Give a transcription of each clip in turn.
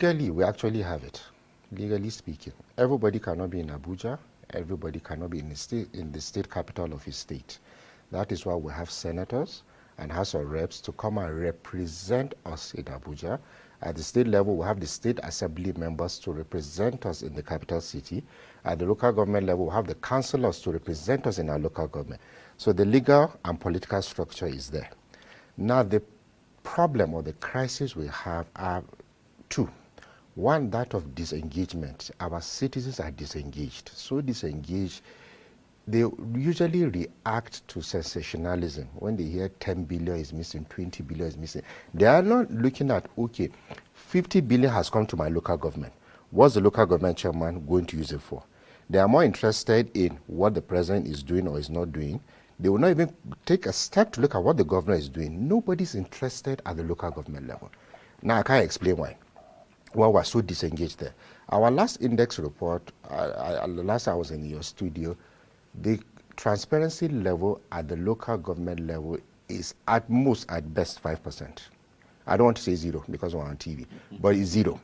Legally, we actually have it. Legally speaking, everybody cannot be in Abuja. Everybody cannot be in the state capital of his state. That is why we have senators and House of Reps to come and represent us in Abuja. At the state level, we have the state assembly members to represent us in the capital city. At the local government level, we have the councillors to represent us in our local government. So the legal and political structure is there. Now, the problem or the crisis we have are two. One, that of disengagement. Our citizens are disengaged. So disengaged, they usually react to sensationalism. When they hear 10 billion is missing, 20 billion is missing, they are not looking at, okay, 50 billion has come to my local government. What's the local government chairman going to use it for? They are more interested in what the president is doing or is not doing. They will not even take a step to look at what the governor is doing. Nobody's interested at the local government level. Now, I can't explain why. Well, we're so disengaged there. Our last index report, the last I was in your studio, the transparency level at the local government level is at most, at best, 5%. I don't want to say zero because we're on TV, but it's zero.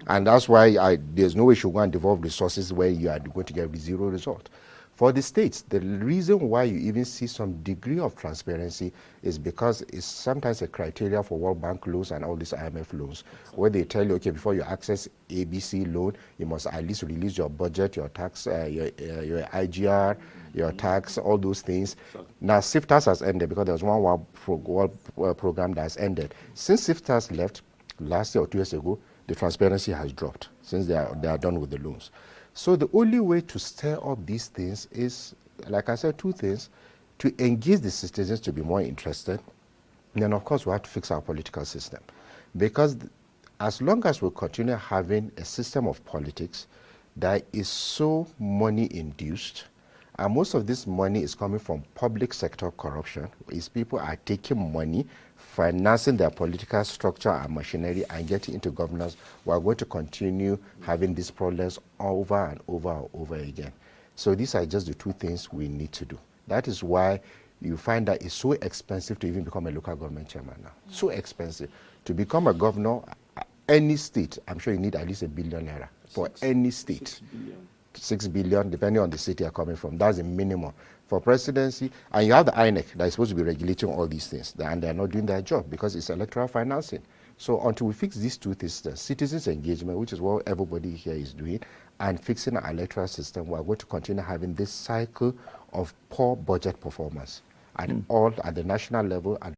And that's why there's no way you should go and devolve resources where you are going to get zero result. For the states, the reason why you even see some degree of transparency is because it's sometimes a criteria for World Bank loans and all these IMF loans, where they tell you, okay, before you access ABC loan, you must at least release your budget, your tax, your IGR, your tax, all those things. Now, SIFTAS has ended because there was one world program that has ended. Since SIFTAS left last year or 2 years ago, the transparency has dropped since they are done with the loans. So the only way to stir up these things is, like I said, two things: to engage the citizens to be more interested, and then of course we have to fix our political system. Because as long as we continue having a system of politics that is so money induced, and most of this money is coming from public sector corruption, is people are taking money, financing their political structure and machinery and getting into governance, we are going to continue having these problems over and over and over again. So these are just the two things we need to do. That is why you find that it's so expensive to even become a local government chairman now. So expensive. To become a governor, any state, I'm sure you need at least $1 billion for any state. 6 billion. 6 billion, depending on the state you're coming from. That's the minimum for presidency. And you have the INEC that is supposed to be regulating all these things, and they're not doing their job because it's electoral financing. So until we fix these two things, the citizens' engagement, which is what everybody here is doing, and fixing our electoral system, we're going to continue having this cycle of poor budget performance at all, at the national level and